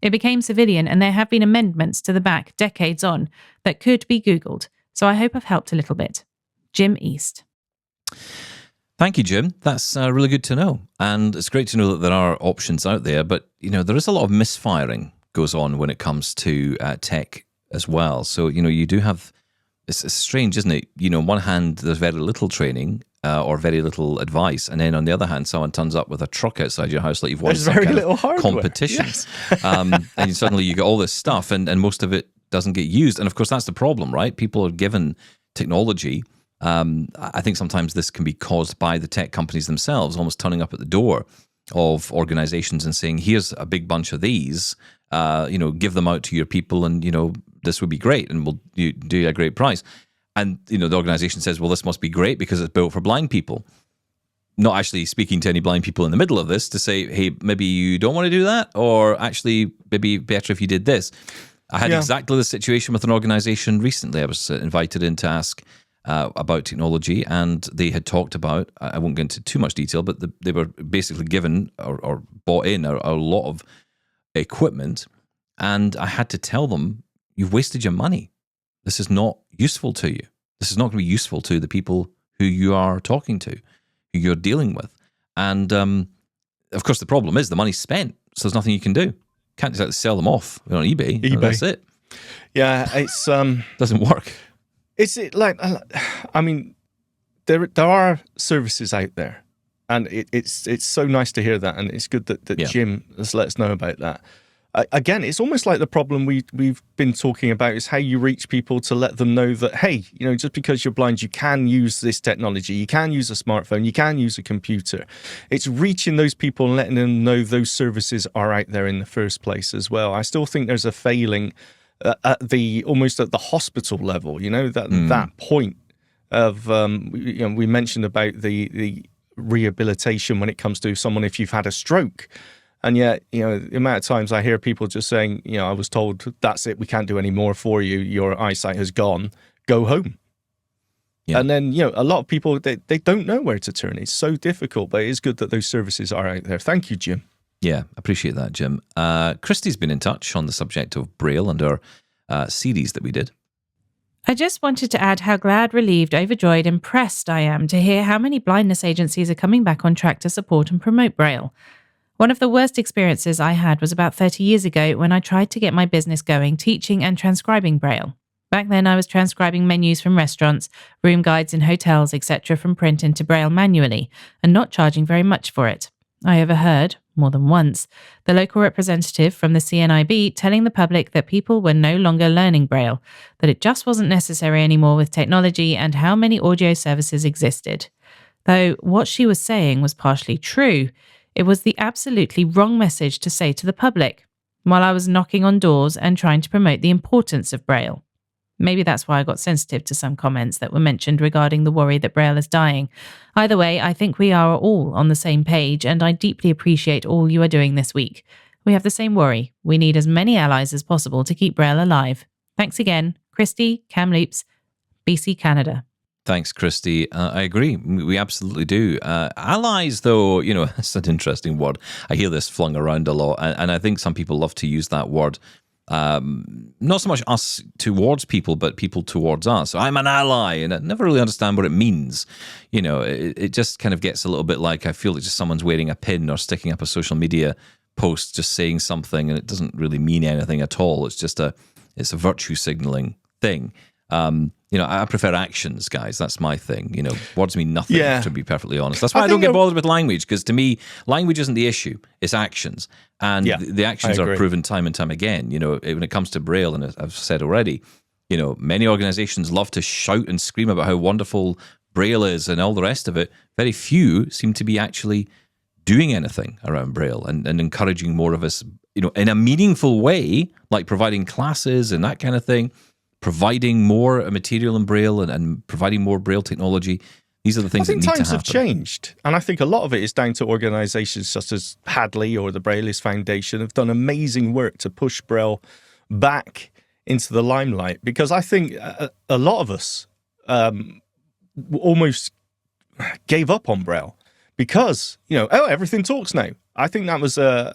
It became civilian, and there have been amendments to the back decades on that could be Googled. So I hope I've helped a little bit. Jim East. Thank you, Jim. That's really good to know. And it's great to know that there are options out there. But, there is a lot of misfiring goes on when it comes to tech as well. So, you do have, it's strange, isn't it? On one hand, there's very little training or very little advice. And then on the other hand, someone turns up with a truck outside your house like you've won some kind of competition. Yes. And suddenly you get all this stuff and most of it doesn't get used. And of course, that's the problem, right? People are given technology. I think sometimes this can be caused by the tech companies themselves, almost turning up at the door of organizations and saying, here's a big bunch of these, give them out to your people and, this would be great and we'll do a great price. And, the organization says, well, this must be great because it's built for blind people. Not actually speaking to any blind people in the middle of this to say, hey, maybe you don't want to do that, or actually maybe better if you did this. I had exactly the situation with an organization recently. I was invited in to ask about technology, and they had talked about, I won't get into too much detail, but they were basically given or bought in a lot of equipment, and I had to tell them, you've wasted your money. This is not useful to you. This is not going to be useful to the people who you are talking to, who you're dealing with. And of course, the problem is the money's spent, so there's nothing you can do. Can't exactly sell them off on eBay. That's it. Yeah, it's doesn't work. There are services out there, and it's so nice to hear that, and it's good that Jim has let us know about that. Again, it's almost like the problem we've been talking about is how you reach people to let them know that, hey, just because you're blind, you can use this technology, you can use a smartphone, you can use a computer. It's reaching those people and letting them know those services are out there in the first place as well. I still think there's a failing at the hospital level, that point of, we mentioned about the rehabilitation when it comes to someone if you've had a stroke. And yet, the amount of times I hear people just saying, I was told, that's it, we can't do any more for you. Your eyesight has gone. Go home. Yeah. And then, a lot of people, they don't know where to turn. It's so difficult, but it is good that those services are out there. Thank you, Jim. Yeah, appreciate that, Jim. Christy's been in touch on the subject of Braille and our series that we did. I just wanted to add how glad, relieved, overjoyed, impressed I am to hear how many blindness agencies are coming back on track to support and promote Braille. One of the worst experiences I had was about 30 years ago when I tried to get my business going teaching and transcribing Braille. Back then I was transcribing menus from restaurants, room guides in hotels, etc. from print into Braille manually, and not charging very much for it. I overheard, more than once, the local representative from the CNIB telling the public that people were no longer learning Braille, that it just wasn't necessary anymore with technology and how many audio services existed. Though what she was saying was partially true, it was the absolutely wrong message to say to the public, while I was knocking on doors and trying to promote the importance of Braille. Maybe that's why I got sensitive to some comments that were mentioned regarding the worry that Braille is dying. Either way, I think we are all on the same page, and I deeply appreciate all you are doing this week. We have the same worry. We need as many allies as possible to keep Braille alive. Thanks again, Christy, Kamloops, BC, Canada. Thanks, Christy. I agree. We absolutely do. Allies, though, it's an interesting word. I hear this flung around a lot, and I think some people love to use that word Not so much us towards people, but people towards us. So I'm an ally, and I never really understand what it means. It just kind of gets a little bit like I feel it's just someone's wearing a pin or sticking up a social media post, just saying something, and it doesn't really mean anything at all. It's a virtue signaling thing. I prefer actions, guys. That's my thing. Words mean nothing, to be perfectly honest. That's why I don't get bothered with language, because to me, language isn't the issue. It's actions. And the actions are proven time and time again. When it comes to Braille, and I've said already, many organizations love to shout and scream about how wonderful Braille is and all the rest of it. Very few seem to be actually doing anything around Braille and encouraging more of us, in a meaningful way, like providing classes and that kind of thing, providing more material in Braille and providing more Braille technology. These are the things that need to happen. Times have changed, and I think a lot of it is down to organizations such as Hadley or the Brailleist Foundation have done amazing work to push Braille back into the limelight, because I think a lot of us almost gave up on Braille because, everything talks now. I think that was a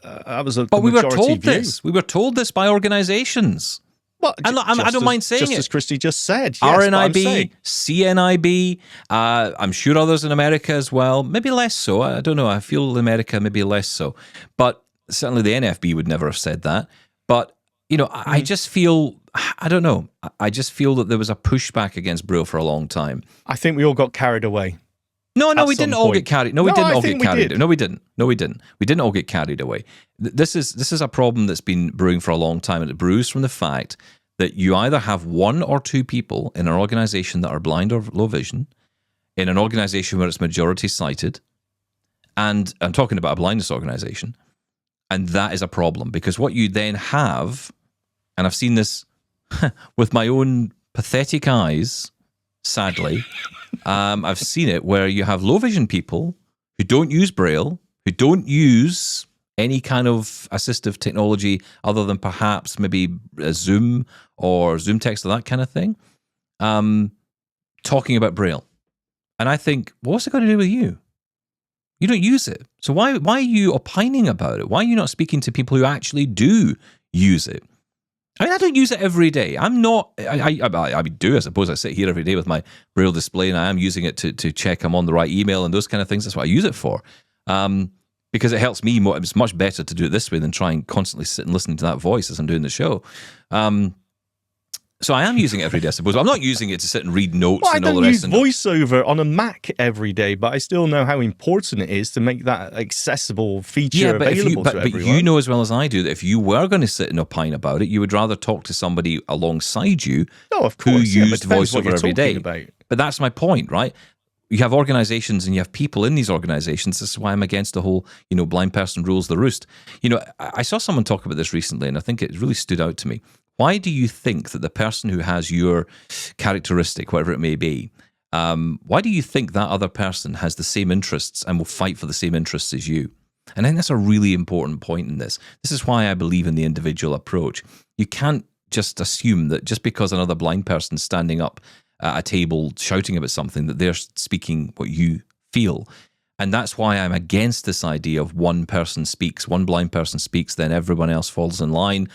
But we were majority told view. this. We were told this by organizations. Well, I don't mind saying just it. as Christy just said. Yes, but I'm RNIB, saying- CNIB, I'm sure others in America as well. Maybe less so. I don't know. I feel in America maybe less so. But certainly the NFB would never have said that. But, I just feel, I don't know. I just feel that there was a pushback against Braille for a long time. I think we all got carried away. No, at we some didn't all point. get carried. No, we No, didn't I all think get we carried. did. No, we didn't. No, we didn't. We didn't all get carried away. This is a problem that's been brewing for a long time, and it brews from the fact that you either have one or two people in an organization that are blind or low vision, in an organization where it's majority sighted, and I'm talking about a blindness organization, and that is a problem, because what you then have, and I've seen this with my own pathetic eyes, sadly, I've seen it where you have low vision people who don't use Braille, who don't use any kind of assistive technology other than perhaps maybe Zoom or Zoom text or that kind of thing, talking about Braille. And I think, well, what's it got to do with you? You don't use it. So why are you opining about it? Why are you not speaking to people who actually do use it? I mean, I don't use it every day. I'm not, I do, I suppose. I sit here every day with my Braille display, and I am using it to check I'm on the right email and those kind of things. That's what I use it for. Because it helps me more. It's much better to do it this way than try and constantly sit and listen to that voice as I'm doing the show. So I am using it every day, I suppose. I'm not using it to sit and read notes and all the rest. I don't use VoiceOver on a Mac every day, but I still know how important it is to make that accessible feature available to everyone. But you know as well as I do that if you were going to sit and opine about it, you would rather talk to somebody alongside you of course, who used depends what VoiceOver you're every day. talking about. But that's my point, right? You have organizations and you have people in these organizations. This is why I'm against the whole, blind person rules the roost. I saw someone talk about this recently, and I think it really stood out to me. Why do you think that the person who has your characteristic, whatever it may be, why do you think that other person has the same interests and will fight for the same interests as you? And I think that's a really important point in this. This is why I believe in the individual approach. You can't just assume that just because another blind person is standing up at a table shouting about something, that they're speaking what you feel. And that's why I'm against this idea of one person speaks, one blind person speaks, then everyone else falls in line,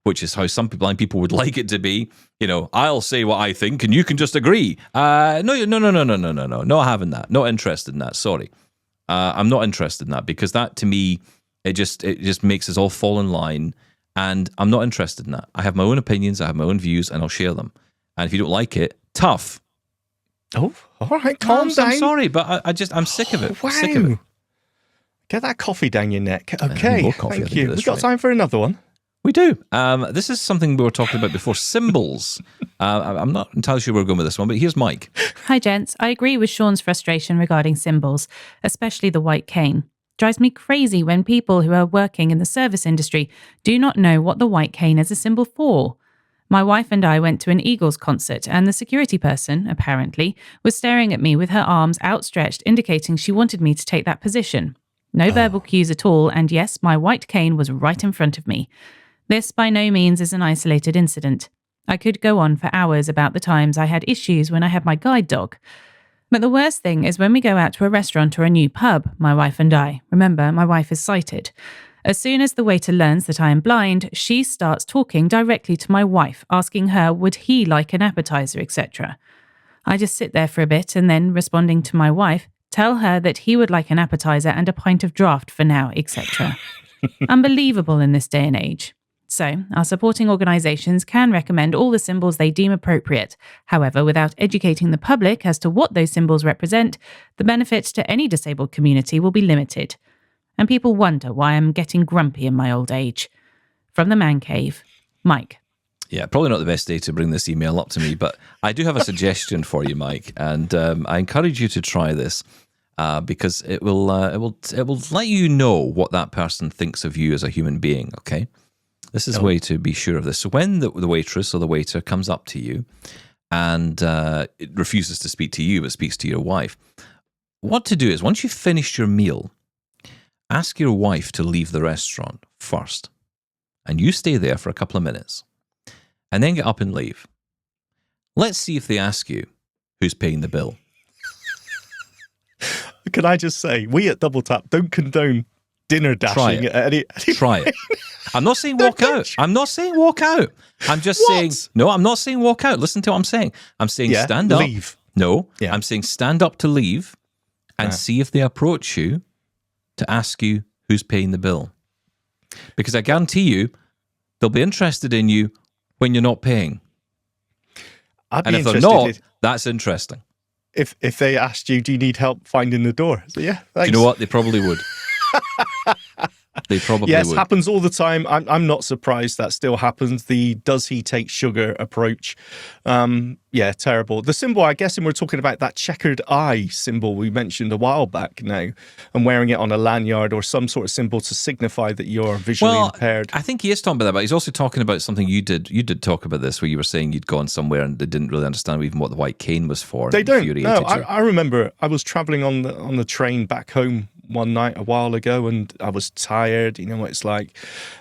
which is how some blind people would like it to be. I'll say what I think and you can just agree. No, not having that. Not interested in that. Sorry. I'm not interested in that, because that to me, it just makes us all fall in line, and I'm not interested in that. I have my own opinions, I have my own views, and I'll share them. And if you don't like it, tough. Oh, all right, calm down. I'm sorry, but I'm sick of it. Wow. Sick of it. Get that coffee down your neck. Okay, more coffee, I thank think, you. at this We've got rate. time for another one. We do. This is something we were talking about before, symbols. I'm not entirely sure where we're going with this one, but here's Mike. Hi, gents. I agree with Shaun's frustration regarding symbols, especially the white cane. Drives me crazy when people who are working in the service industry do not know what the white cane is a symbol for. My wife and I went to an Eagles concert, and the security person, apparently, was staring at me with her arms outstretched, indicating she wanted me to take that position. No verbal cues at all, and yes, my white cane was right in front of me. This by no means is an isolated incident. I could go on for hours about the times I had issues when I had my guide dog. But the worst thing is when we go out to a restaurant or a new pub, my wife and I. Remember, my wife is sighted. As soon as the waiter learns that I am blind, she starts talking directly to my wife, asking her would he like an appetizer, etc. I just sit there for a bit and then, responding to my wife, tell her that he would like an appetizer and a pint of draft for now, etc. Unbelievable in this day and age. So, our supporting organisations can recommend all the symbols they deem appropriate. However, without educating the public as to what those symbols represent, the benefit to any disabled community will be limited. And people wonder why I'm getting grumpy in my old age. From the Man Cave, Mike. Yeah, probably not the best day to bring this email up to me, but I do have a suggestion for you, Mike, and I encourage you to try this because it will let you know what that person thinks of you as a human being. Okay, this is a way to be sure of this. So when the waitress or the waiter comes up to you and it refuses to speak to you but speaks to your wife, what to do is once you've finished your meal, ask your wife to leave the restaurant first, and you stay there for a couple of minutes. And then get up and leave. Let's see if they ask you who's paying the bill. Can I just say, we at Double Tap don't condone dinner dashing at any Try it. I'm not saying walk out. I'm not saying walk out. I'm just saying, no, I'm not saying walk out. Listen to what I'm saying. I'm saying stand up. Leave. No, Yeah. I'm saying stand up to leave and see if they approach you to ask you who's paying the bill. Because I guarantee you, they'll be interested in you when you're not paying. I'd be And if they're interested not, that's interesting. if they asked you, do you need help finding the door? So, yeah, thanks. Do you know what? They probably would. They probably Yes, would. happens all the time. I'm not surprised that still happens. The does he take sugar approach. Yeah, terrible. The symbol, I guess, and we're talking about that checkered eye symbol we mentioned a while back now, and wearing it on a lanyard or some sort of symbol to signify that you're visually impaired. I think he is talking about that, but he's also talking about something you did. You did talk about this, where you were saying you'd gone somewhere and they didn't really understand even what the white cane was for. They don't. No, infuriated you. I remember I was traveling on the train back home one night a while ago, and I was tired. You know what it's like.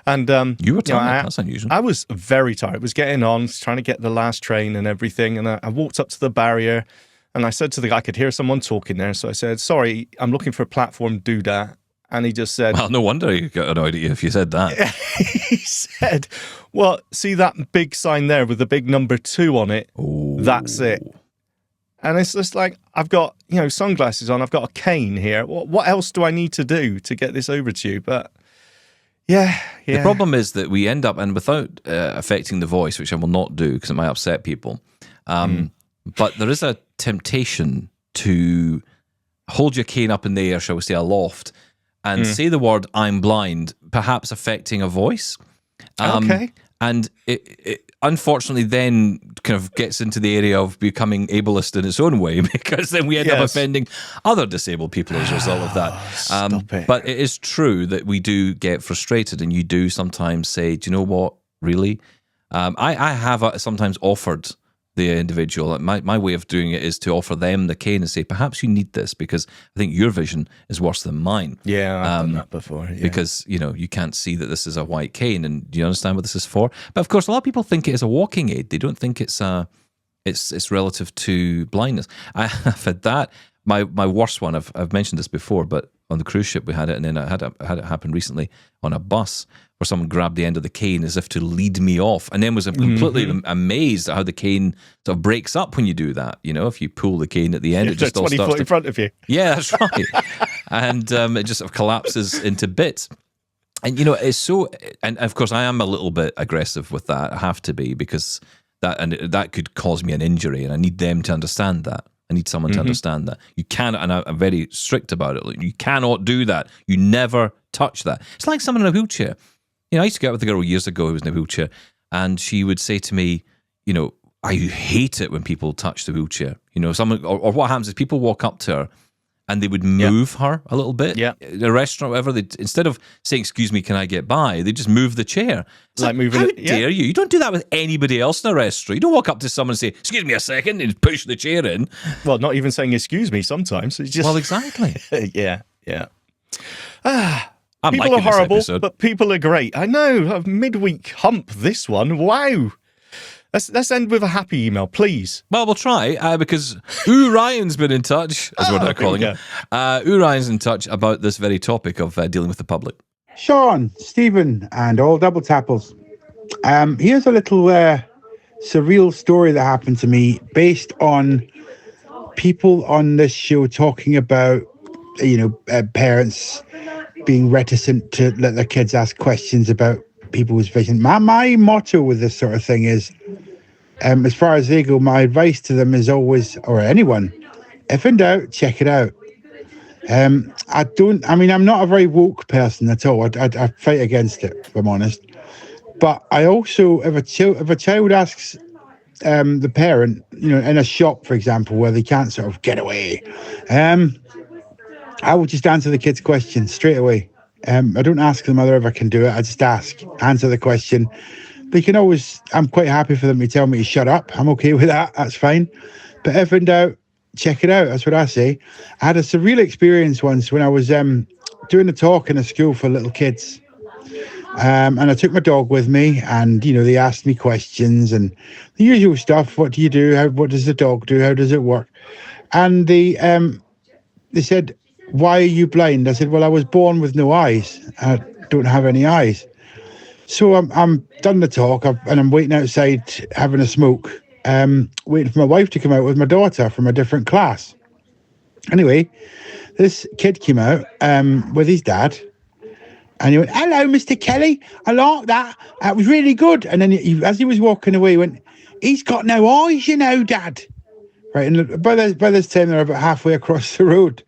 And You were tired. know, That's unusual. I was very tired. I was getting on, trying to get the last train and everything. And I walked up to the barrier and I said to the guy, I could hear someone talking there. So I said, sorry, I'm looking for a platform, do that. And he just said, Well, no wonder you got annoyed at you if you said that. he said, well, see that big sign there with the big number 2 on it? Ooh. That's it. And it's just like, I've got, sunglasses on. I've got a cane here. What else do I need to do to get this over to you? But yeah. The problem is that we end up, and without affecting the voice, which I will not do because it might upset people, but there is a temptation to hold your cane up in the air, shall we say, aloft, and say the word "I'm blind," perhaps affecting a voice. Okay. And it unfortunately then kind of gets into the area of becoming ableist in its own way, because then we end up offending other disabled people as a result of that. Stop it. But it is true that we do get frustrated, and you do sometimes say, do you know what, really? I have sometimes offered the individual, my way of doing it is to offer them the cane and say, perhaps you need this because I think your vision is worse than mine. Yeah, I've done that before. Yeah. Because, you can't see that this is a white cane, and do you understand what this is for? But of course, a lot of people think it is a walking aid. They don't think it's relative to blindness. I've had that. My worst one, I've mentioned this before, but on the cruise ship we had it, and then I had it happen recently on a bus where someone grabbed the end of the cane as if to lead me off, and then was completely amazed at how the cane sort of breaks up when you do that. If you pull the cane at the end, it just all 20 starts foot in front of you. Yeah, that's right. And it just sort of collapses into bits. And, it's so... And, of course, I am a little bit aggressive with that. I have to be, because that could cause me an injury, and I need them to understand that. I need someone to understand that. You cannot, and I'm very strict about it. You cannot do that. You never touch that. It's like someone in a wheelchair. I used to get with a girl years ago who was in a wheelchair, and she would say to me, I hate it when people touch the wheelchair. Someone, or what happens is people walk up to her and they would move her a little bit. Yeah. In a restaurant, whatever, instead of saying, excuse me, can I get by? They just move the chair. It's Like moving how it, yeah. dare you? You don't do that with anybody else in a restaurant. You don't walk up to someone and say, excuse me a second, and push the chair in. Well, not even saying excuse me sometimes. It's just, Well, exactly. yeah. I'm People liking are horrible, this episode. but people are great. I know, a midweek hump, this one. Wow. Let's end with a happy email, please. Well, we'll try, because Ryan's been in touch, as we're now calling there it. Ryan's in touch about this very topic of dealing with the public. Shaun, Stephen, and all double tappers. Here's a little surreal story that happened to me based on people on this show talking about, parents being reticent to let their kids ask questions about people's vision. My motto with this sort of thing is, as far as they go, my advice to them is always, or anyone, if in doubt, check it out. I'm not a very woke person at all. I fight against it, if I'm honest. But I also, if a child asks the parent, in a shop, for example, where they can't sort of get away, I will just answer the kid's question straight away. I don't ask them whether I can do it. I just answer the question. They can always, I'm quite happy for them to tell me to shut up. I'm okay with that. That's fine. But if in doubt, check it out. That's what I say. I had a surreal experience once when I was doing a talk in a school for little kids. And I took my dog with me, and, they asked me questions and the usual stuff. What do you do? What does the dog do? How does it work? And they said, why are you blind? I said, well, I was born with no eyes. I don't have any eyes. So I'm done the talk, and I'm waiting outside having a smoke, waiting for my wife to come out with my daughter from a different class. Anyway, this kid came out with his dad, and he went, hello, Mr. Kelly. I like that. That was really good. And then as he was walking away, he went, he's got no eyes, Dad. Right, and by this time, they're about halfway across the road.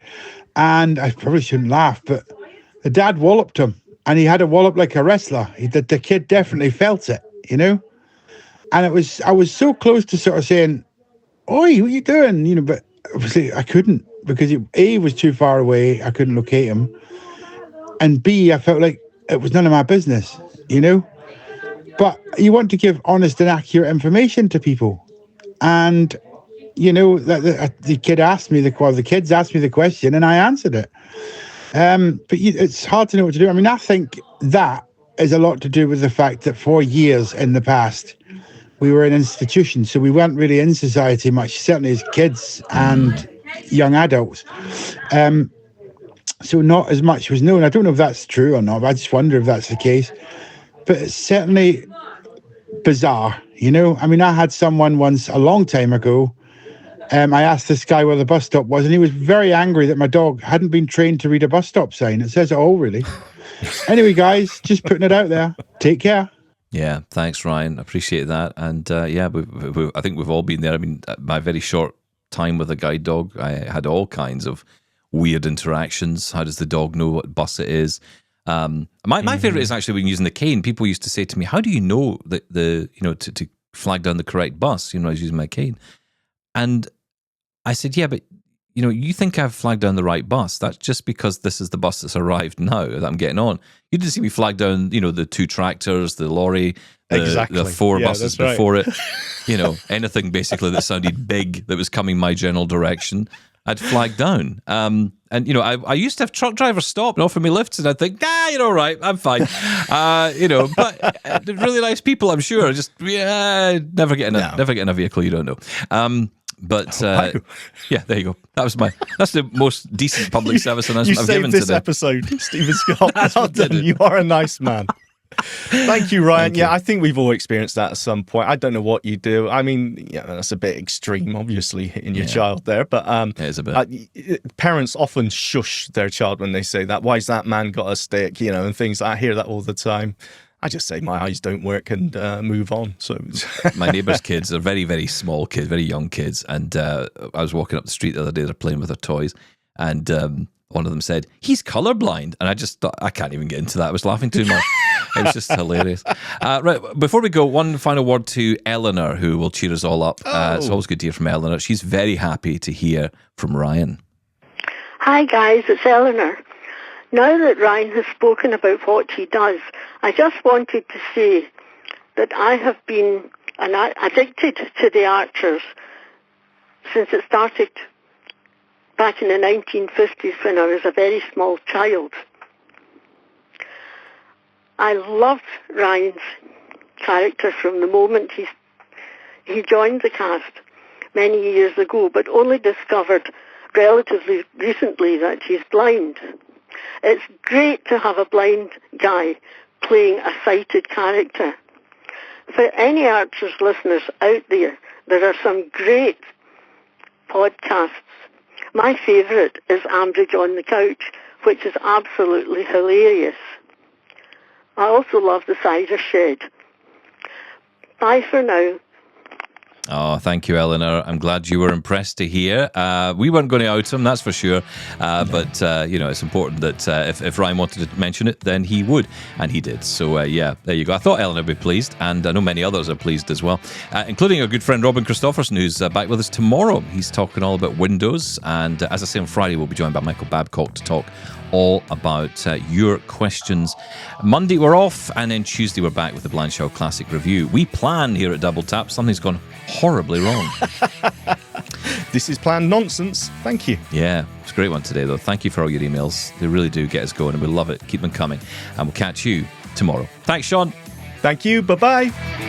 And I probably shouldn't laugh, but the dad walloped him. And he had a wallop like a wrestler. The kid definitely felt it, And I was so close to sort of saying, oi, what are you doing? But obviously I couldn't, because A, was too far away. I couldn't locate him. And B, I felt like it was none of my business, But you want to give honest and accurate information to people. And, the kid asked me the kids asked me the question, and I answered it. But it's hard to know what to do. I mean, I think that is a lot to do with the fact that for years in the past, we were an institution, so we weren't really in society much, certainly as kids and young adults. So not as much was known. I don't know if that's true or not, but I just wonder if that's the case. But it's certainly bizarre, I mean, I had someone once a long time ago. I asked this guy where the bus stop was, and he was very angry that my dog hadn't been trained to read a bus stop sign. It says it all, really. Anyway, guys, just putting it out there. Take care. Yeah, thanks, Ryan. Appreciate that. And I think we've all been there. I mean, my very short time with a guide dog, I had all kinds of weird interactions. How does the dog know what bus it is? My favorite is actually when using the cane. People used to say to me, "How do you know that to flag down the correct bus?" I was using my cane, and I said, "Yeah, but you think I've flagged down the right bus? That's just because this is the bus that's arrived now that I'm getting on. You didn't see me flag down, the 2 tractors, the lorry, the 4 buses before it. Anything basically that sounded big that was coming my general direction, I'd flag down. I used to have truck drivers stop and offer me lifts, and I'd think, you're all right, I'm fine. But they're really nice people, I'm sure. Just never get in a vehicle you don't know. But yeah, there you go. That's the most decent public service announcement I've given today. You saved this episode, Stephen Scott. Well done. You are a nice man. Thank you, Ryan. Thank you. I think we've all experienced that at some point. I don't know what you do. I mean, that's a bit extreme, obviously, in your child there. But it is a bit. Parents often shush their child when they say that. Why's that man got a stick? And things. I hear that all the time. I just say my eyes don't work and move on. So my neighbour's kids are very, very small kids, very young kids. And I was walking up the street the other day, they're playing with their toys. And one of them said, he's colourblind. And I just thought, I can't even get into that. I was laughing too much. It was just hilarious. Right, before we go, one final word to Eleanor, who will cheer us all up. It's always good to hear from Eleanor. She's very happy to hear from Ryan. Hi, guys. It's Eleanor. Now that Ryan has spoken about what he does, I just wanted to say that I have been addicted to the Archers since it started back in the 1950s when I was a very small child. I loved Ryan's character from the moment he joined the cast many years ago, but only discovered relatively recently that he's blind. It's great to have a blind guy playing a sighted character. For any Archers listeners out there, there are some great podcasts. My favourite is Ambridge on the Couch, which is absolutely hilarious. I also love The Cider Shed. Bye for now. Oh, thank you, Eleanor. I'm glad you were impressed to hear. We weren't going to out him, that's for sure. But, it's important that if Ryan wanted to mention it, then he would. And he did. So, there you go. I thought Eleanor would be pleased. And I know many others are pleased as well, including our good friend Robin Christopherson, who's back with us tomorrow. He's talking all about Windows. And as I say, on Friday, we'll be joined by Michael Babcock to talk all about your questions. Monday, we're off. And then Tuesday, we're back with the Blind Show Classic Review. We plan here at Double Tap. Something's gone horribly wrong. This is planned nonsense. Thank you. Yeah, it's a great one today, though. Thank you for all your emails. They really do get us going, and we love it. Keep them coming. And we'll catch you tomorrow. Thanks, Shaun. Thank you. Bye-bye.